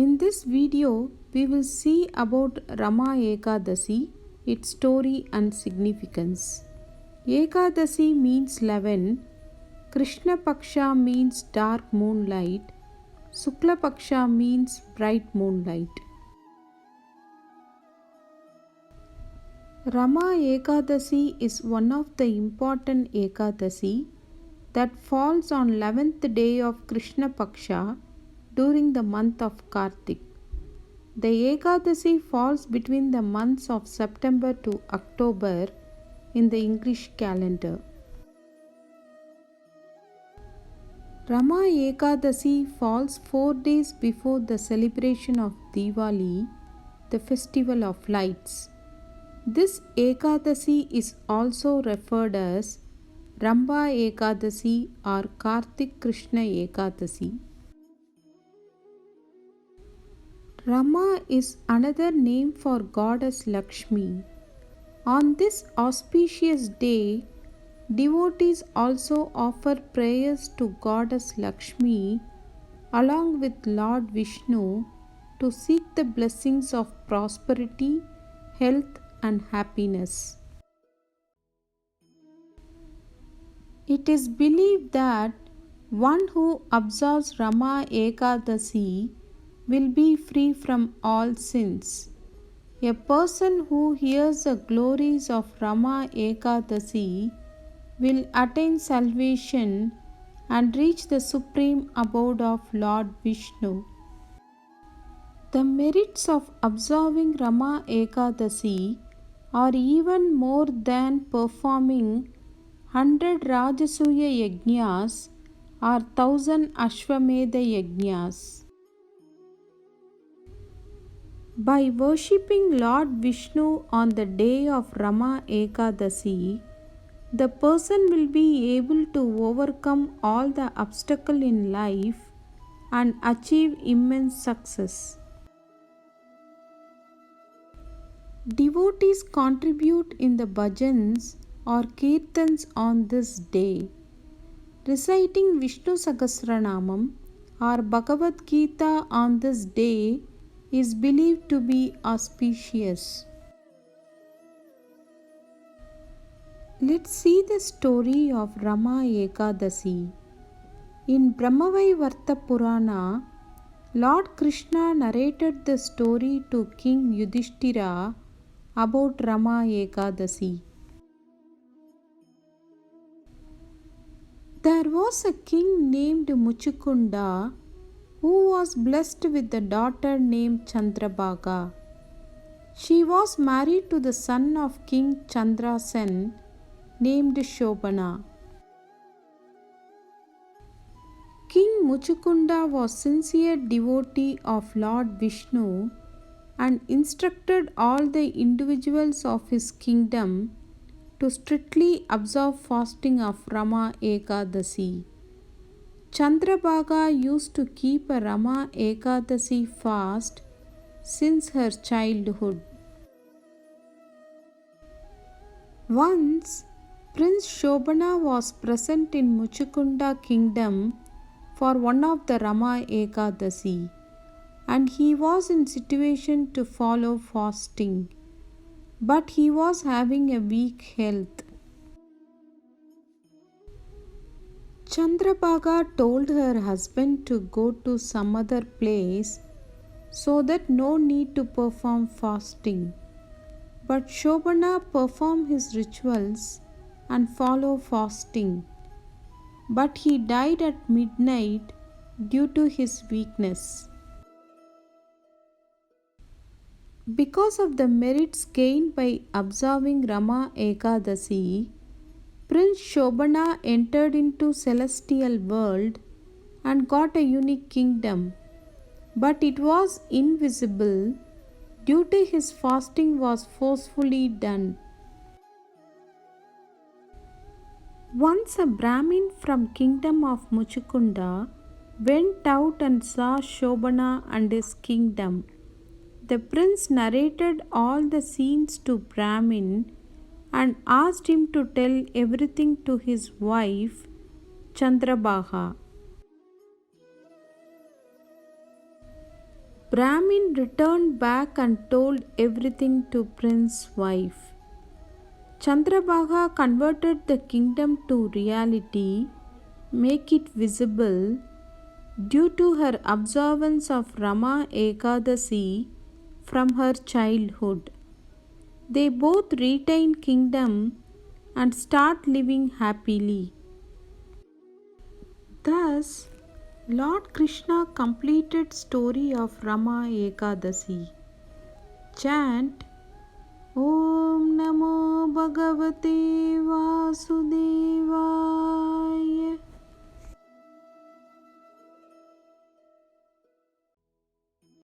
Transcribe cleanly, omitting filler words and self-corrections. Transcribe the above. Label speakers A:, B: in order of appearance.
A: In this video, we will see about Rama Ekadasi, its story and significance. Ekadasi means 11, Krishna Paksha means dark moonlight, Sukla Paksha means bright moonlight. Rama Ekadasi is one of the important Ekadasi that falls on 11th day of Krishna Paksha during the month of Kartik. The Ekadasi falls between the months of September to October in the English calendar. Rama Ekadasi falls 4 days before the celebration of Diwali, the festival of lights. This Ekadasi is also referred as Ramba Ekadasi or Kartik Krishna Ekadasi. Rama is another name for goddess Lakshmi. On this auspicious day, devotees also offer prayers to goddess Lakshmi along with Lord Vishnu to seek the blessings of prosperity, health, and happiness. It is believed that one who observes Rama Ekadasi will be free from all sins. A person who hears the glories of Rama Ekadasi will attain salvation and reach the supreme abode of Lord Vishnu. The merits of observing Rama Ekadasi are even more than performing 100 Rajasuya Yajnas or 1000 Ashwamedha Yajnas. By worshipping Lord Vishnu on the day of Rama Ekadasi, the person will be able to overcome all the obstacles in life and achieve immense success. Devotees contribute in the bhajans or kirtans on this day. Reciting Vishnu Sahasranamam or Bhagavad Gita on this day is believed to be auspicious. Let's see the story of Rama Ekadasi. In Brahmavaivarta Purana, Lord Krishna narrated the story to King Yudhishthira about Rama Ekadasi. There was a king named Muchukunda who was blessed with a daughter named Chandrabhaga. She was married to the son of King Chandrasen named Shobana. King Muchukunda was sincere devotee of Lord Vishnu and instructed all the individuals of his kingdom to strictly observe fasting of Rama Ekadasi. Chandrabhaga used to keep a Rama Ekadasi fast since her childhood. Once, Prince Shobana was present in Muchukunda kingdom for one of the Rama Ekadasi, and he was in situation to follow fasting, but he was having a weak health. Chandrabhaga told her husband to go to some other place so that no need to perform fasting. But Shobana performed his rituals and followed fasting. But he died at midnight due to his weakness. Because of the merits gained by observing Rama Ekadasi, Prince Shobana entered into celestial world and got a unique kingdom, but it was invisible due to his fasting was forcefully done. Once a Brahmin from kingdom of Muchukunda went out and saw Shobana and his kingdom. The prince narrated all the scenes to Brahmin and asked him to tell everything to his wife Chandrabhaga. Brahmin returned back and told everything to Prince's wife. Chandrabhaga converted the kingdom to reality, make it visible, due to her observance of Rama Ekadasi from her childhood. They both retain kingdom and start living happily. Thus, Lord Krishna completed story of Rama Ekadasi. Chant Om Namo Bhagavate Vasudevaya.